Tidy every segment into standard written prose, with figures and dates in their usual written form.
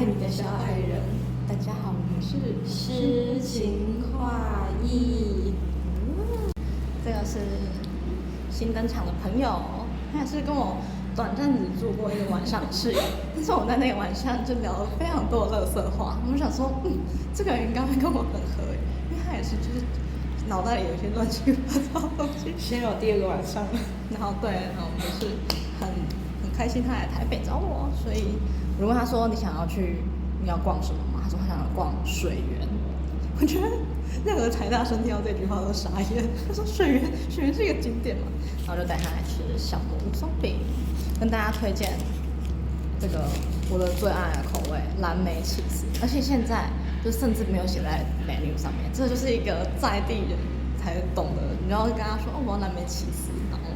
爱你的小矮人。大家好，我们是诗芹画逸。这个是新登场的朋友，他也是跟我短暂只住过一个晚上的室友，但是我们在那个晚上就聊了非常多的垃圾话。我们想说，这个人应该会跟我很合，因为他也是就是脑袋里有一些乱七八糟的东西。先有第二个晚上，然后我们就是很开心他来台北找我，所以如果他说你要逛什么吗？他说他想要逛水源，我觉得任何台大生听到这句话都傻眼。他说水源是一个景点嘛，然后就带他来吃小蘑菇松饼，跟大家推荐这个我的最爱的口味蓝莓起司，而且现在就甚至没有写在 menu 上面，这就是一个在地人才懂的。你要跟他说我要蓝莓起司，然后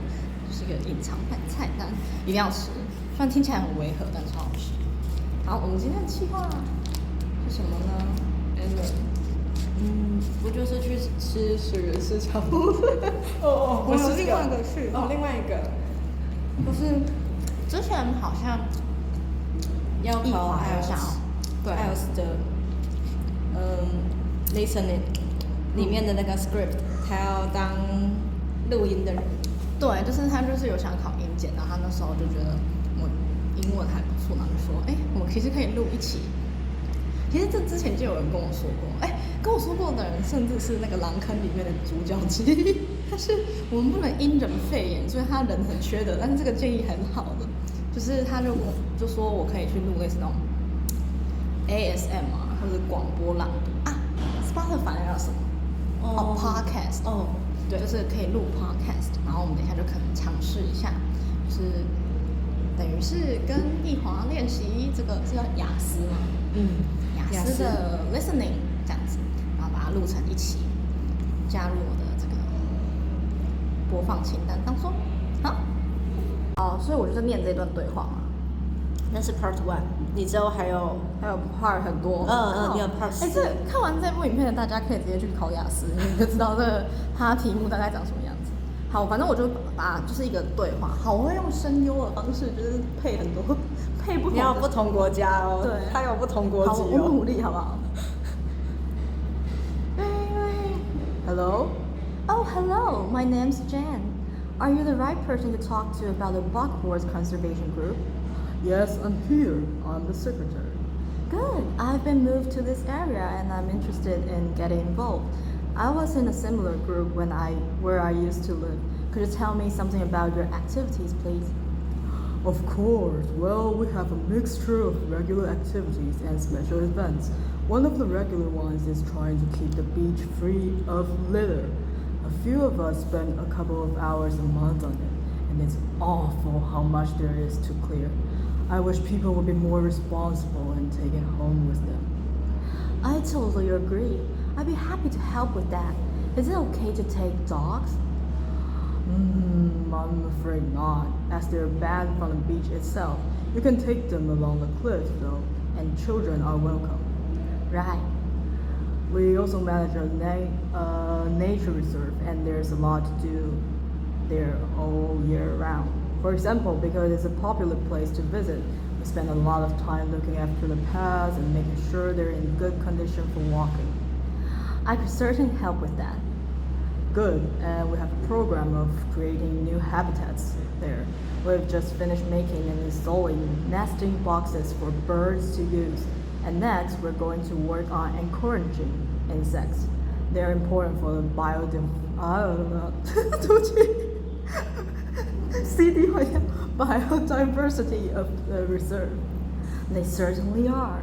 就是一个隐藏版菜单，一定要吃。虽然听起来很违和，但超好吃。好，我们今天的计划是什么呢 ？Evan， 不就是去吃水源市场吗？我是另外一个去另外一个，就是之前好像要考IELTS 的listening 里面的那个 script， 他要当录音的人。对，就是他就是有想考英检，然后他那时候就觉得我英文还不错，然后就说，我们其实可以录一起。其实这之前就有人跟我说过，跟我说过的人甚至是那个狼坑里面的主角之一。但是我们不能因人废言，所以他人很缺德，但是这个建议很好的，就是他就说我可以去录类似那种 ASM 啊，或者广播朗读啊 ，Spotify 叫什么？podcast 对，就是可以录 podcast， 然后我们等一下就可能尝试一下，就是等于是跟艺华练习这个是叫雅思嘛，雅思的 listening 这样子，然后把它录成一期，加入我的这个播放清单当中。好，所以我就是念这段对话嘛。那是 Part 1， 你之后还有 Part 很多。你有 Part 4。这看完这部影片的大家可以直接去考雅思，你就知道它题目大概长什么样子。好，反正我就把就是一个对话，我会用声优的方式，就是配很多配不同的。你要不同国家哦，对，它有不同国籍哦。好，我努力好不好？Hello. Oh, hello. My name's Jan. Are you the right person to talk to about the Buckboards Conservation Group? Yes, I'm here. I'm the secretary. Good. I've been moved to this area and I'm interested in getting involved. I was in a similar group where I used to live. Could you tell me something about your activities, please? Of course. Well, we have a mixture of regular activities and special events. One of the regular ones is trying to keep the beach free of litter. A few of us spend a couple of hours a month on it, and it's awful how much there is to clear. I wish people would be more responsible and take it home with them. I totally agree. I'd be happy to help with that. Is it okay to take dogs? I'm afraid not, as they're banned from the beach itself. You can take them along the cliff, though, and children are welcome. Right. We also manage a nature reserve, and there's a lot to do there all year round. For example, because it's a popular place to visit, we spend a lot of time looking after the paths and making sure they're in good condition for walking. I could certainly help with that. Good, and we have a program of creating new habitats there. We've just finished making and installing nesting boxes for birds to use. And next, we're going to work on encouraging insects. They're important for the biodiversity of the reserve. They certainly are.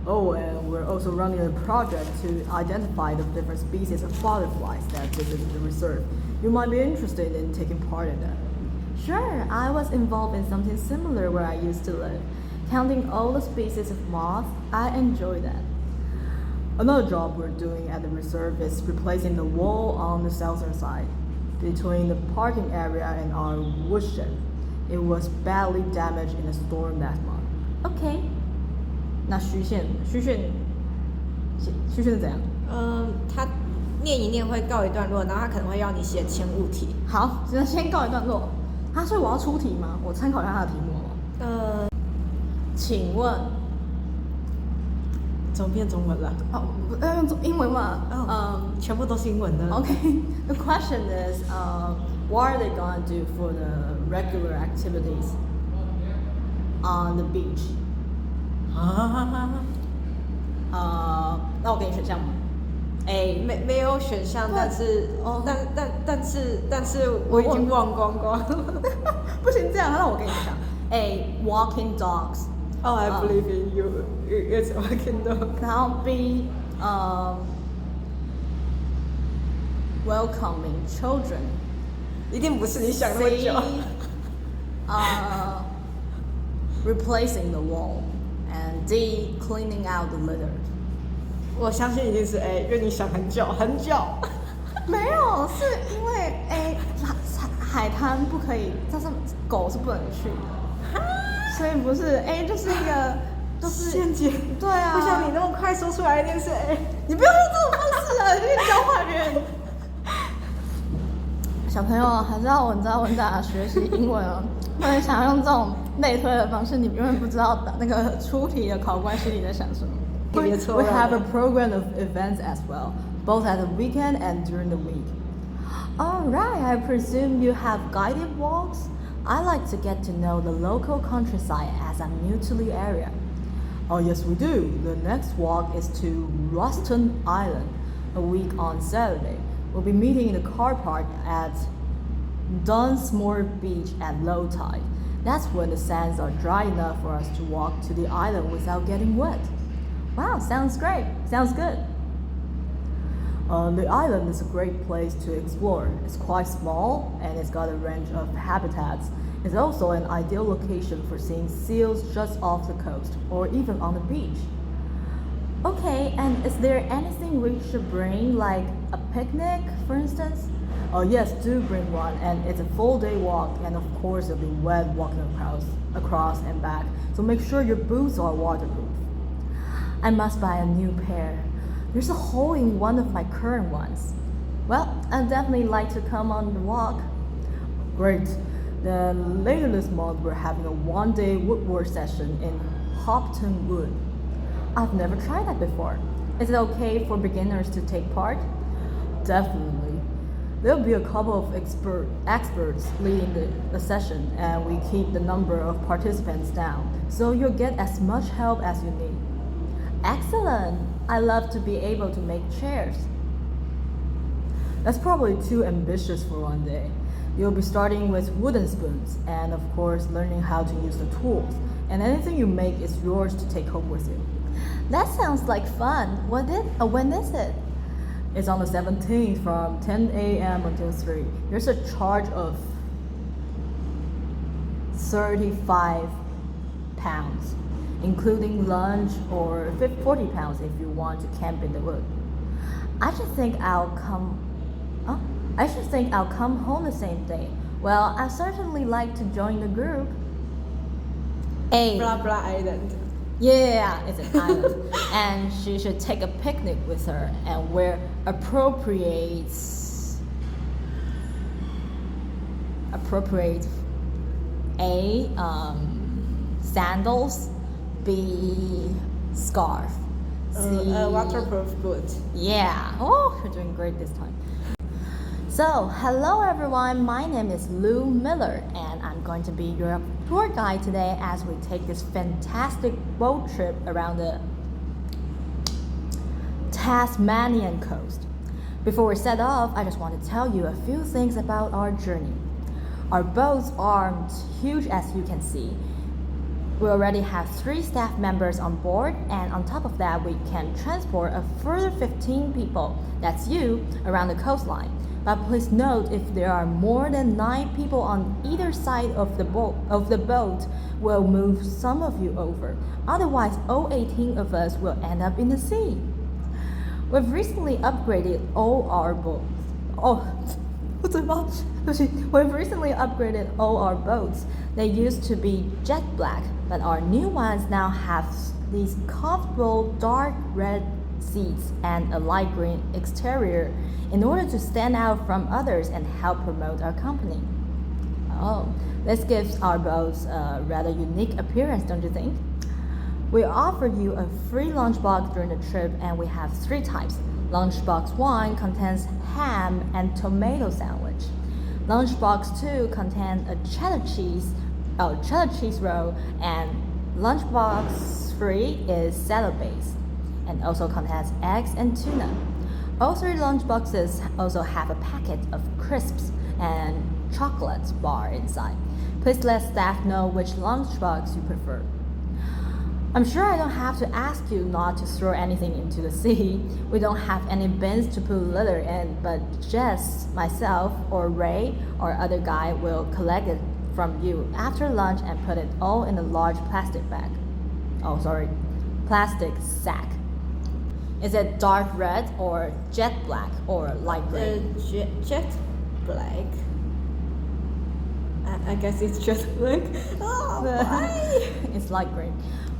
Oh, and we're also running a project to identify the different species of butterflies that visit the reserve. You might be interested in taking part in that. Sure, I was involved in something similar where I used to live. Counting all the species of moths, I enjoy that. Another job we're doing at the reserve is replacing the wall on the southern side, between the parking area and our woodshed. It was badly damaged in a storm last month. Okay. 那虚线是怎样？他念一念会告一段落，然后他可能会要你写前5题。好，那先告一段落。所以我要出题吗？我参考一下他的题目好不好？请问怎么变中文了？哦，要用英文吗？全部都是英文的。Okay. The question is, what are they gonna do for the regular activities on the beach? 那我给你选项吗？A 没有选项，但是我已经忘光光。不行，这样，那我给你选项。A walking dogs. Oh, I believe in you. It's walking dog. 然后 B welcoming children. 一定不是你想那么久。Replacing the wall. And D cleaning out the litter. 我相信一定是 A， 因为你想很久很久。没有，是因为 A 海滩不可以，但是狗是不能去的，所以不是 A 就是一个都是陷阱。对啊，不像你那么快说出来，一定是 A。你不要用这种方式啊，你可以教坏人。小朋友还是要稳扎稳打学习英文哦，不然想要用这种类推的方式，你永远不知道那个出题的考官心里在想什么。We have a program of events as well, both at the weekend and during the week. All right, I presume you have guided walks? I like to get to know the local countryside as I'm new to the area. Oh yes, we do. The next walk is to Ruston Island, A week on Saturday. We'll be meeting in the car park at Dunsmore Beach at low tide. That's when the sands are dry enough for us to walk to the island without getting wet. Wow, sounds great. Sounds good. The island is a great place to explore. It's quite small and it's got a range of habitats. It's also an ideal location for seeing seals just off the coast or even on the beach. Okay, and is there anything we should bring, like a picnic, for instance? Oh yes, do bring one, and it's a full day walk, and of course it'll be wet walking across and back, so make sure your boots are waterproof. I must buy a new pair. There's a hole in one of my current ones. Well, I'd definitely like to come on the walk. Great. Then later this month we're having a one-day woodwork session in Hopton Wood. I've never tried that before. Is it okay for beginners to take part? Definitely. There'll be a couple of experts leading the session, and we keep the number of participants down, so you'll get as much help as you need. Excellent! I love to be able to make chairs. That's probably too ambitious for one day. You'll be starting with wooden spoons and of course learning how to use the tools. And anything you make is yours to take home with you. That sounds like fun. When is it? It's on the 17th from 10 a.m. until 3. There's a charge of £35, including lunch, or £40 if you want to camp in the wood. I should think I'll come home the same day. Well, I'd certainly like to join the group. A. Blah blah island. Yeah, it's an island. And she should take a picnic with her and wear appropriate A. Sandals. B. Scarf. C. Waterproof boot. Yeah. Oh, you're doing great this time. So, hello everyone, my name is Lou Miller and I'm going to be your tour guide today as we take this fantastic boat trip around the Tasmanian coast. Before we set off, I just want to tell you a few things about our journey. Our boats aren't huge as you can see. We already have 3 staff members on board, and on top of that we can transport a further 15 people, that's you, around the coastline. But please note, if there are more than 9 people on either side of the boat, we'll move some of you over. Otherwise, all 18 of us will end up in the sea. We've recently upgraded all our boats. We've recently upgraded all our boats. They used to be jet black, but our new ones now have these comfortable dark red seats and a light green exterior in order to stand out from others and help promote our company. Oh, this gives our boats a rather unique appearance, don't you think? We offer you a free lunchbox during the trip, and we have 3 types. Lunchbox 1 contains ham and tomato sandwich. Lunchbox 2 contains a cheddar cheese roll, and lunchbox 3 is salad based, and also contains eggs and tuna. All 3 lunchboxes also have a packet of crisps and chocolate bar inside. Please let staff know which lunchbox you prefer. I'm sure I don't have to ask you not to throw anything into the sea. We don't have any bins to put litter in, but Jess, myself, or Ray, or other guy will collect it from you after lunch and put it all in a large plastic bag. Plastic sack. Is it dark red or jet black or light gray? Jet black. I guess it's jet black. Oh, why? It's light gray.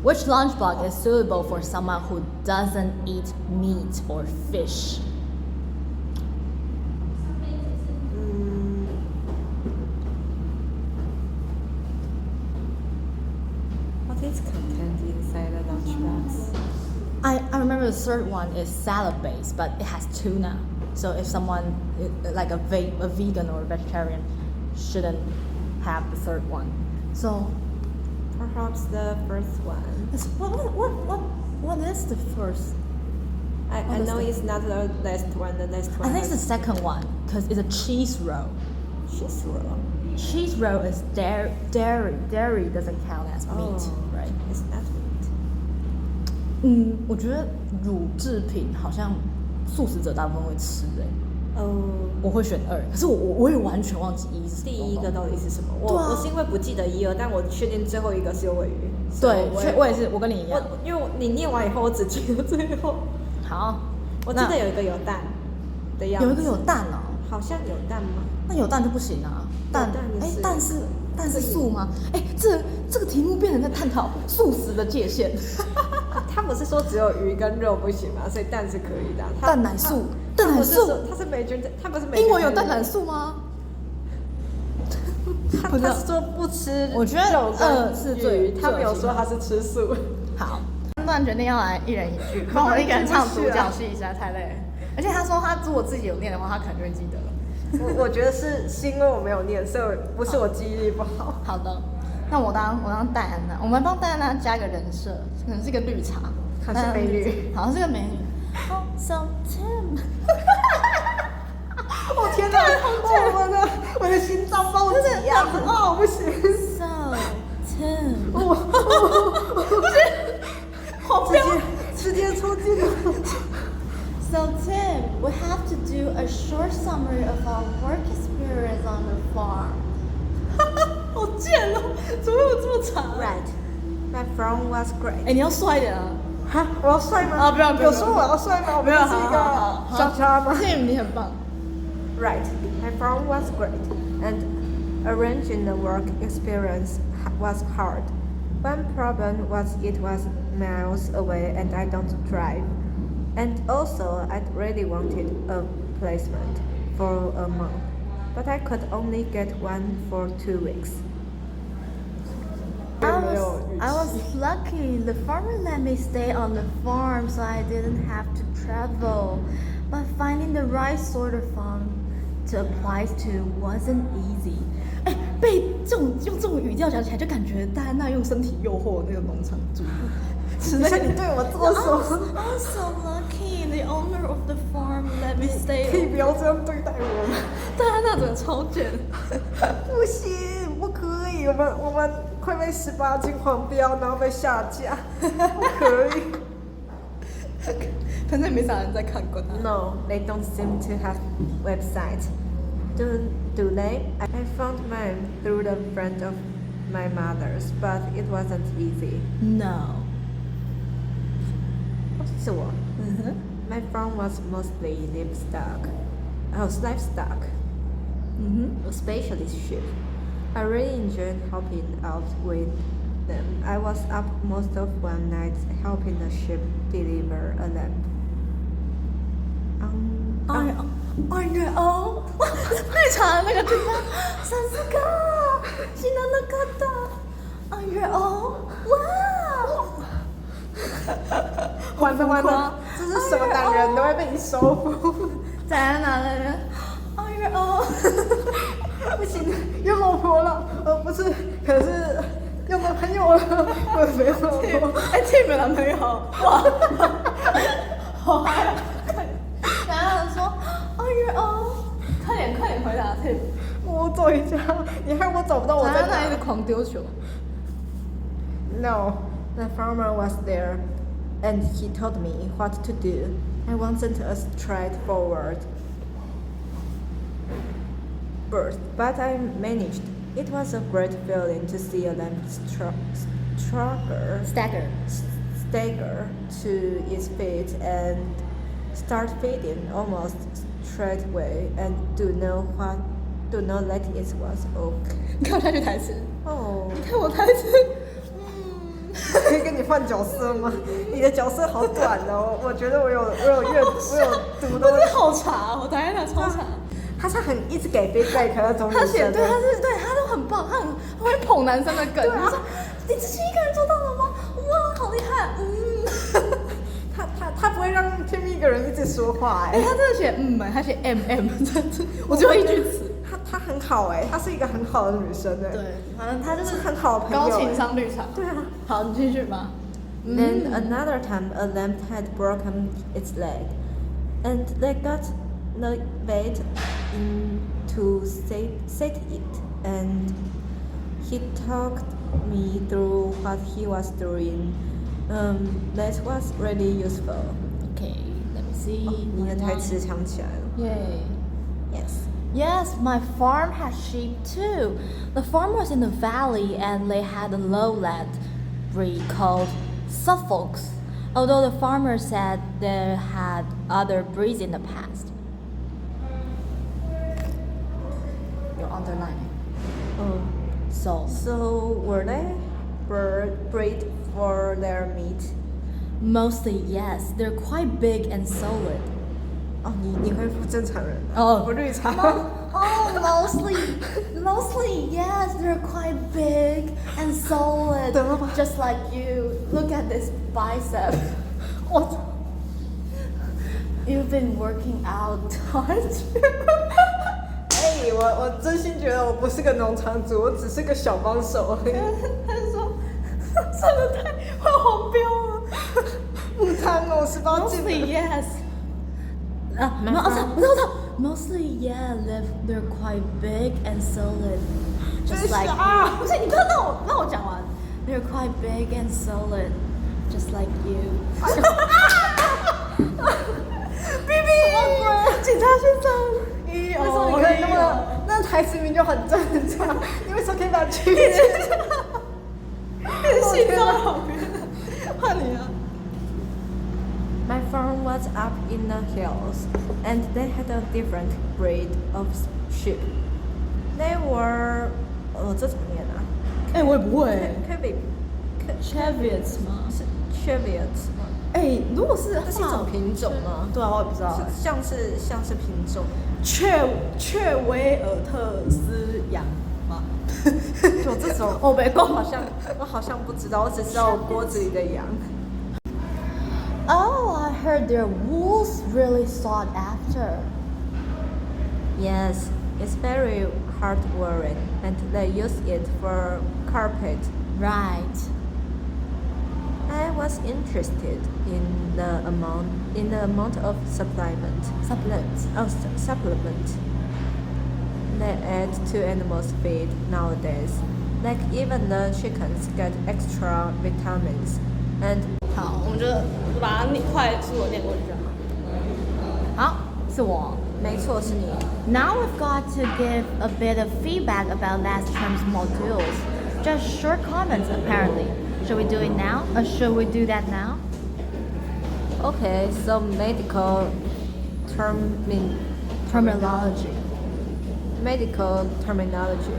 Which lunchbox is suitable for someone who doesn't eat meat or fish? What is content inside the lunchbox? I remember the third one is salad based, but it has tuna. So if someone like a vegan or a vegetarian shouldn't have the third one. So Perhaps the first one. what is the first? I know it's not the last one. The last one. I think it's the second one because it's a cheese roll. cheese roll. Cheese roll is dairy. Dairy doesn't count as meat, right? It's not meat. 我觉得乳制品好像素食者大部分会吃我会选2，可是我也完全忘记1是什么。第一个到底是什么？对啊我是因为不记得1、2，但我确定最后一个是有尾鱼。对，我也是，我跟你一样。因为你念完以后，我只记得最后。好，我记得有一个有蛋的样子。有一个有蛋哦。好像有蛋吗？那有蛋就不行啊。蛋是素吗？这个题目变成在探讨素食的界限。他不是说只有鱼跟肉不行吗？所以蛋是可以的。蛋奶素，蛋奶素，他是美军，他不是美军。英文有蛋奶素吗？他是说不吃肉，我觉得2是最，他没有说他是吃素。好，三段决定要来一人一句，帮我一个人唱独角戏实在太累了。而且他说他如果自己有念的话，他可能就会记得了。我觉得是因为我没有念，所以不是我记忆力不好。好的，那我当戴安娜，我们帮戴安娜加个人设，可能是个绿茶，好像美女，好像是个美女。Oh, so Tim 我天哪！我的心脏暴击呀！哦，不行。So Tim， 不行，直接抽筋了。So Tim, we have to do a short summary of our work experience on the farm. 好贱哦，怎么会有这么长 Right, my farm was great. 你要帅一点啊！哈，我要帅吗？不要，有说我要帅吗？我不是一个小叉吗 ？Tim， 你很棒。Right, my farm was great, and arranging the work experience was hard. One problem was it was miles away and I don't drive. And also, I really wanted a placement for a month, but I could only get one for 2 weeks. I was lucky. The farmer let me stay on the farm, so I didn't have to travel. But finding the right sort of farm to apply to wasn't easy. 被用这种语调讲起来，就感觉戴安娜用身体诱惑那个农场主。是你对我做什么 I'm so lucky. The owner of the farm let me stay. 可以不要这样对待我吗？戴安娜真的超贱。不行，不可以，我们快被18禁黄标，然后被下架，不可以。反正也没啥人在看过它。No, they don't seem to have website. Do they? I found mine through the friend of my mother's, but it wasn't easy. No. 是我。My farm was mostly livestock, especially sheep. I really enjoyed helping out with them. I was up most of one night helping the sheep deliver a lamb. On your own？ 哇，太长了那个地方，3、4个，竟然那个的 On your own？ 哇！完了完了，这是什么男人都会被你收服。在哪呢？On your own。不行，有老婆了，不是，可是有男朋友了，我没有老婆。哎，Tim 有男朋友，哇，好嗨啊！然后说 On your own，快点回答 Tim。我走一下，你害我找不到我在哪。一直狂丢球。No, the farmer was there, and he told me what to do. I wasn't a straightforward bird, but I managed. It was a great feeling to see a lamb stagger to its feet and start feeding almost straight away, and do not let it was okay. 你看我下去台词。哦，你看我台词。可以跟你换角色吗？你的角色好短哦，我觉得我有读的。我真的好长，我台那超长。他是很一直给 feedback 那种女生。他写对，他都很棒，他会捧男生的梗。他说：“你自己一个人做到了吗？哇，好厉害！”他不会让Tim一个人一直说话哎。他真的写他写 这样子，我只有一句词。他很好哎，她是一个很好的女生哎。对，反正她就是很好的朋友。高情商绿茶。对啊。好，你继续吧。Then another time, a lamb had broken its leg, and they got the vet in to set it, and he talked me through what he was doing. That was really useful. Okay, let me see. 你的台词唱起来了。Yay. Yes. Yes, my farm has sheep too. The farm was in the valley and they had a lowland breed called Suffolks, although the farmer said they had other breeds in the past. 有 underline. So were they bred for their meat? mostly yes, they're quite big and solid. 哦，你恢复正常人哦不绿茶。Mostly, yes, they're quite big and solid, just like you. Look at this bicep. You've been working out, aren't you? 哎，我真心觉得我不是个农场主，我只是个小帮手而已。他就说，真的太会黄标了。母汤哦，18禁。Mostly, yes. Mostly, yeah, they're quite big and solid, just like you. 不是，你不要让我讲完。They're quite big and solid, just like you. 警察先生。为什么你可以那么？那台词名就很正常，你为什么可以把去掉？心脏好冤。换你啊。My farm was up in the hills, and they had a different breed of sheep. They were 这怎么念啊？哎，我也不会。Cheviets 吗？是 Cheviets 吗？哎，如果是这是一种品种吗？对啊，我也不知道。像是品种。雀维尔特斯羊吗？有这种？我没讲，我好像不知道，我只知道我锅子里的羊。Oh, I heard their wool's really sought after. Yes, it's very hard-wearing, and they use it for carpet. Right. I was interested in the amount of supplement they add to animals' feed nowadays. Like even the chickens get extra vitamins, and 好，我们就把它快速的念过去就好。好，是我。没错，是你。Now we've got to give a bit of feedback about last term's modules. Just short comments, apparently. Should we do it now? Or should we do that now? Okay, so medical Terminology. Medical terminology.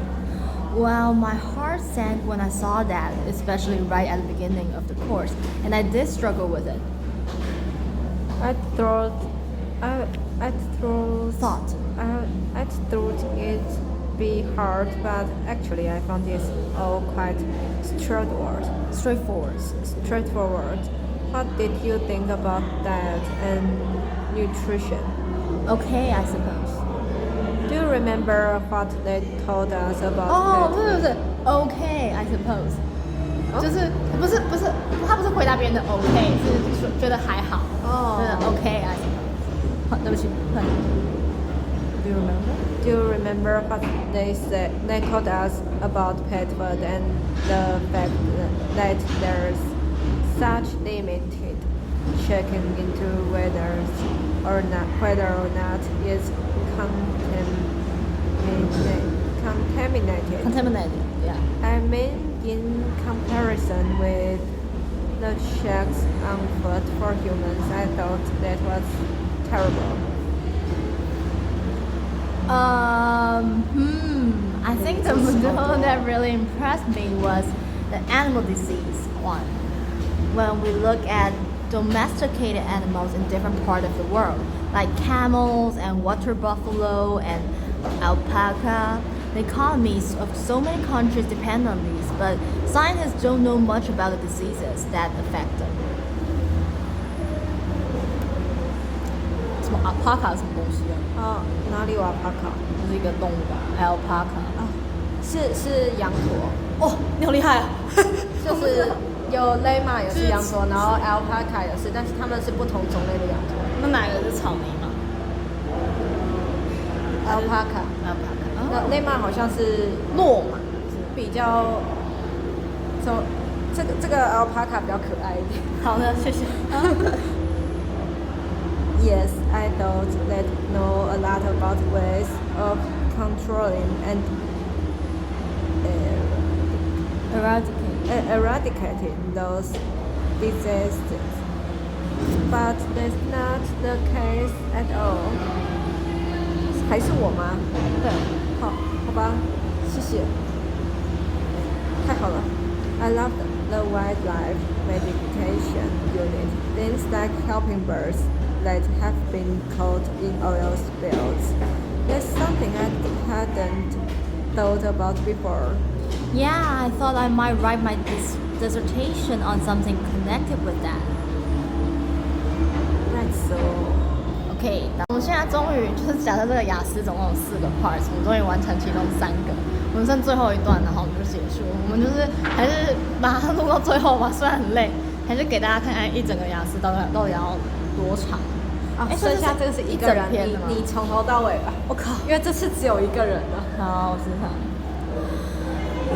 Well, my heart sank when I saw that, especially right at the beginning of the course, and I did struggle with it. I thought it'd be hard, but actually I found it all quite straightforward. What did you think about diet and nutrition? Okay, I suppose. Do you remember what they told us about 哦， pet 不是 food? 不是 ，OK, I suppose. 哦就是不是，他不是回答别人的 OK，是说觉得还好。哦就是 OK, I suppose. 好，对不起，换你。Do you remember? Do you remember what they said? They told us about pet food and the fact that there's such limited checking into whether or not it's contaminated. Contaminated, yeah. I mean, in comparison with the checks on food for humans, I thought that was terrible. I think the model that really impressed me was the animal disease one. When we look at domesticated animals in different parts of the world, like camels and water buffalo and alpaca, the economies of so many countries depend on these, but scientists don't know much about the diseases that affect them. 什么 alpaca 是什么东西啊？哦，哪里有 alpaca？就是一个动物吧 ，alpaca。是羊驼，哦，你好厉害啊！就是有 llama 也是羊驼，然后 alpaca 也是，但是它们是不同种类的羊驼。那哪个是草泥马 alpaca， ？alpaca。那 llama 好像是骆马。比较，这个 alpaca 比较可爱一点。好的，谢谢。 Yes, I thought that know a lot about ways of controlling and eradicating those diseases, but that's not the case at all. 还是我吗？对。好吧，谢谢。太好了。I love the wildlife medication unit. Things like helping birds that have been caught in oil spills. That's something I hadn't thought about before. Yeah, I thought I might write my dissertation on something connected with that. That's so. OK， 我们现在终于就是假设这个雅思总共有4个 parts， 我们终于完成其中3个，我们剩最后一段，然后我们就结束。我们就是还是把它录到最后吧，虽然很累，还是给大家看看一整个雅思到底要多长。剩下这个是一个人，你从头到尾吧。我靠，因为这次只有一个人了。好，我试试看。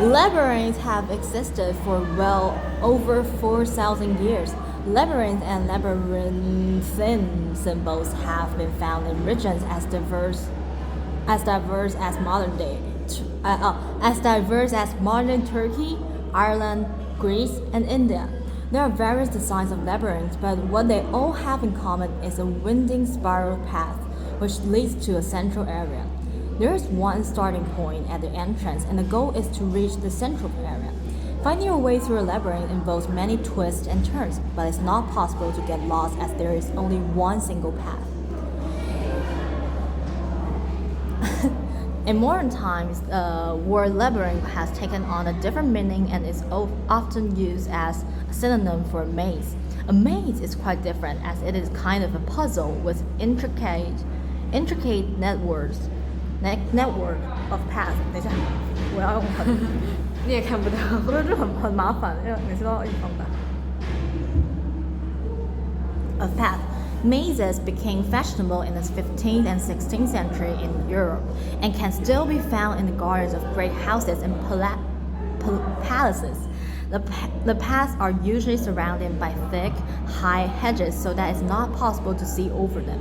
Labyrinths have existed for well over 4,000 years. Labyrinth and labyrinthine symbols have been found in regions as diverse as modern Turkey, Ireland, Greece, and India. There are various designs of labyrinths, but what they all have in common is a winding spiral path which leads to a central area. There is one starting point at the entrance, and the goal is to reach the central area. Finding your way through a labyrinth involves many twists and turns, but it's not possible to get lost as there is only one single path. In modern times, the word labyrinth has taken on a different meaning and is often used as a synonym for a maze. A maze is quite different as it is kind of a puzzle with intricate network of paths. 等一下，我要用你也看不到，不是就很麻烦，因为每次都要一直放大。Of path. Mazes became fashionable in the 15th and 16th century in Europe and can still be found in the gardens of great houses and palaces. The paths are usually surrounded by thick, high hedges so that it's not possible to see over them.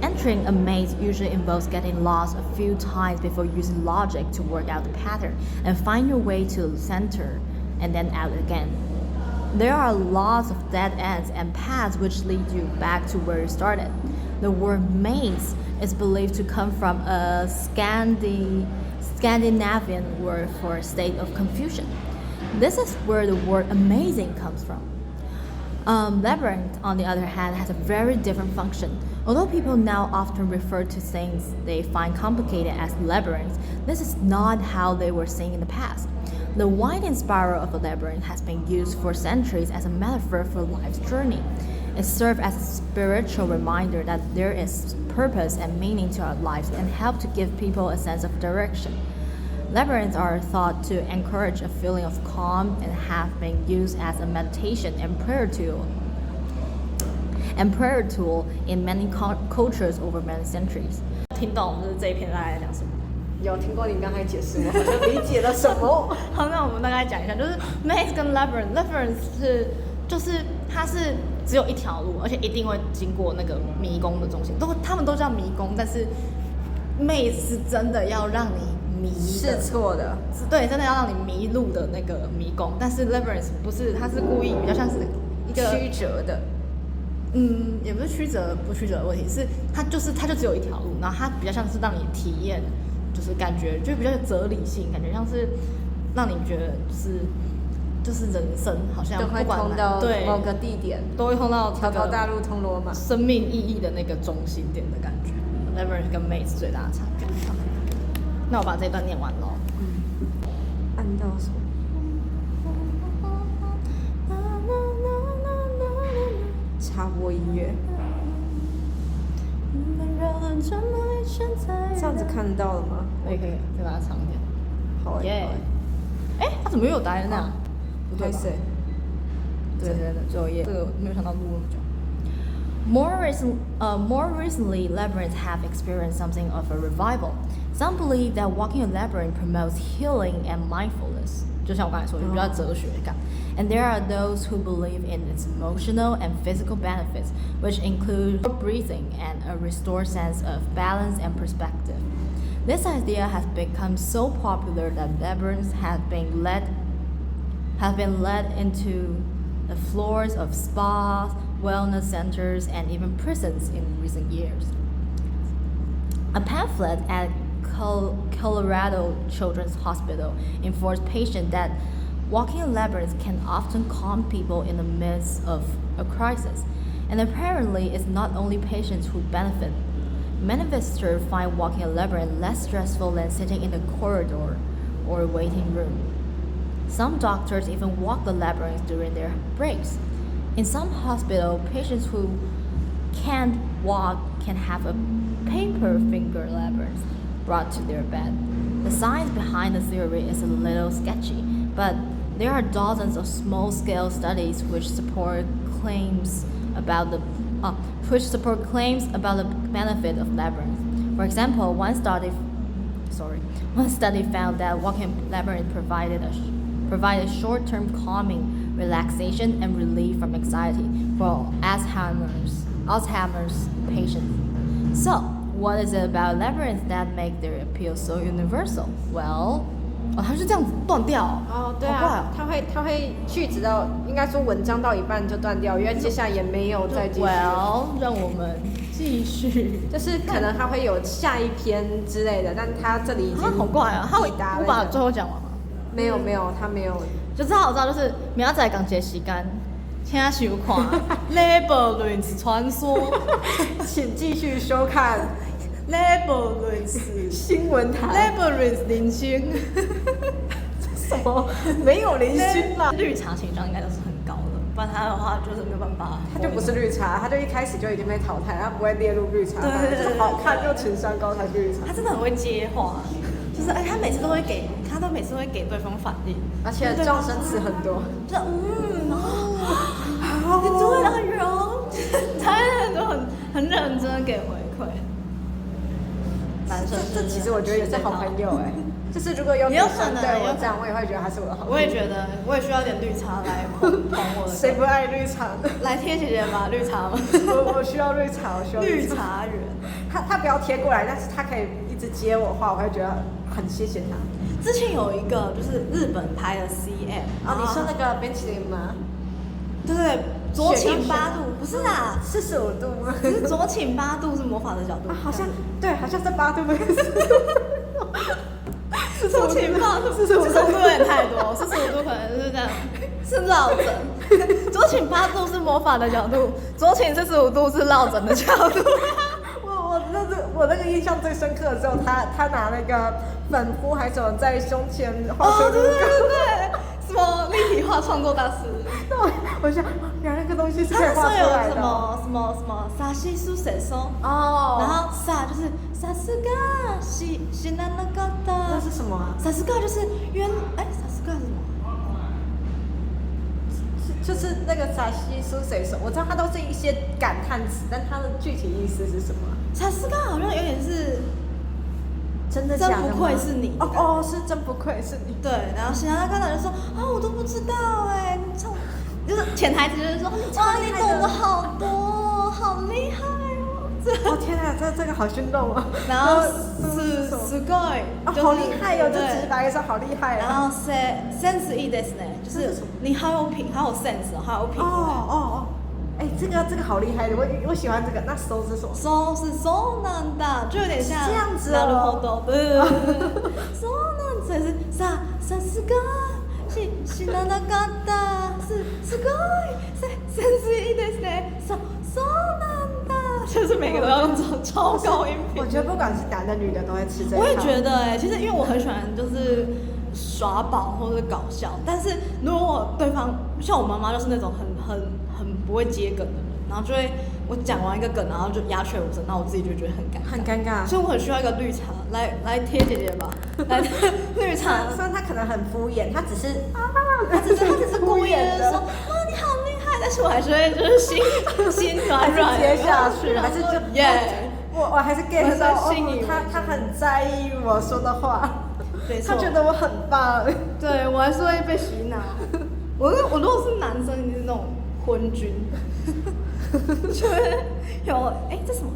Entering a maze usually involves getting lost a few times before using logic to work out the pattern and find your way to the center and then out again. There are lots of dead ends and paths which lead you back to where you started. The word maze is believed to come from a Scandinavian word for a state of confusion. This is where the word amazing comes from. Labyrinth, on the other hand, has a very different function. Although people now often refer to things they find complicated as labyrinths, this is not how they were seen in the past. The winding spiral of a labyrinth has been used for centuries as a metaphor for life's journey. It serves as a spiritual reminder that there is purpose and meaning to our lives and help to give people a sense of direction. Labyrinths are thought to encourage a feeling of calm and have been used as a meditation and prayer tool in many cultures over many centuries. 听懂就是这一篇大概在讲什么？有听过你刚才解释，我好像理解了什么。好，那我们大概讲一下，就是 maze 跟 labyrinth 就是它是只有一条路，而且一定会经过那个迷宫的中心，他们都叫迷宫，但是 maze 是真的要让你迷是错的，对，真的要让你迷路的那个迷宫，但是 labyrinth 不是，它是故意比较像是一个曲折的。也不是曲折不曲折的问题，是它就只有一条路，然后它比较像是让你体验，就是感觉就比较有哲理性，感觉像是让你觉得就是人生好像都会通到某个地点，都会通到条条大路通罗马，生命意义的那个中心点的感觉。Labyrinth 跟 maze 最大的差别。那我把这段念完喽。按到什么？插播音乐。这样子看得到了吗？可以，再把它长一点。好耶。它怎么又有答案那样？不对吧？对，最后一页，这个没有想到录那么久。More recently, labyrinths have experienced something of a revival. Some believe that walking a labyrinth promotes healing and mindfulness. 就像我刚才说的，比较哲学感。And there are those who believe in its emotional and physical benefits, which include breathing and a restored sense of balance and perspective. This idea has become so popular that labyrinths have been led into the floors of spas, wellness centers, and even prisons in recent years. A pamphlet at Colorado Children's Hospital informs patients that walking a labyrinth can often calm people in the midst of a crisis. And apparently, it's not only patients who benefit. Many visitors find walking a labyrinth less stressful than sitting in a corridor or waiting room. Some doctors even walk the labyrinth during their breaks. In some hospitals, patients who can't walk can have a paper finger labyrinth brought to their bed. The science behind the theory is a little sketchy, but there are dozens of small-scale studies which support claims about the benefit of labyrinth. For example, one study found that walking labyrinth provided short-term calming, relaxation, and relief from anxiety for Alzheimer's patients. So, what is it about labyrinth that make their appeal so universal? Well, 它是这样子断掉哦，对啊，它会句子到，应该说文章到一半就断掉，因为接下来也没有再继续。Well， 让我们继续，就是可能它会有下一篇之类的，但它这里已经好怪啊！我把最后讲完吗？没有，它没有。就知道就是明仔载讲节时间，请收看《Labyrinth 传说》，请继续收看。Labyrinth 新闻台 ，Labyrinth 零星，什么没有零星啦？绿茶情商应该都是很高的，不然他的话就是没有办法。他就不是绿茶，他就一开始就已经被淘汰，他不会列入绿茶。对，就是好看又情商高才是绿茶。他真的很会接话，就是他每次都会给对方反应，而且撞声词很多。就你对了容，他就很认真给回馈。男生这其实我觉得也是好朋友就是如果有女生对我这样，我也会觉得他是我的好朋友。我也觉得，我也需要点绿茶来捧我的。谁不爱绿茶的？来贴姐姐吧，绿茶吗？我需要绿茶，我需要绿茶人。他不要贴过来，但是他可以一直接我话，我会觉得很谢谢他。之前有一个就是日本拍的 CM 你说那个冰淇淋吗？对，左倾8度，不是啦，45度吗？是左倾8度是魔法的角度好像对，好像是8度的意思。左倾8度，45度有点太多，45度可能是这样，是落枕。左倾8度是魔法的角度，左倾45度是落枕的角度。我我那个印象最深刻的时候，他拿那个粉扑还是什么在胸前画出对，什么立体画创作大师。我想原来那个东西是他可以画那时候有出来的。什么沙西苏水松，哦，然后沙就是沙斯嘎西南那个的。那是什么啊？沙斯嘎就是沙斯嘎是什么？就是那个沙西苏水手，我知道它都是一些感叹词，但它的具体意思是什么？沙斯嘎好像有点是真的假的吗？真不愧是你哦，是真不愧是你。对，然后其他看到就说我都不知道你唱，就是潜台词就是说哇你懂得好多，好厉害哦。哦天哪，这个好心动哦。然后すごい，好厉害哦，就直白的说好厉害。然后senseいいですね，就是你好有品，好有 sense， 好有品味。哦，哎，这个好厉害，我喜欢这个。那收是什么？收是そうなんだ，就有点像这样子なるほ哦。ど，对，そうなん所以是さすが知らなかった，すごいsenseいいですね，そうなんだ，就是每个都要用这种超高音频。我觉得不管是男的女的都会吃这一套。我也觉得其实因为我很喜欢就是耍宝或者搞笑，但是如果对方像我妈妈就是那种很不会接梗的人，然后就会我讲完一个梗，然后就鸦雀无声，然后我自己就觉得很尴尬，所以我很需要一个绿茶来贴姐姐吧，来绿茶。虽然他可能很敷衍，他只是故意的说你好厉害，但是我还是会就是心软软接下去，还是就我还是 get 到他很在意我说的话，他觉得我很棒，对我还是会被洗脑。我如果是男生，你是那种昏君，就会有这什么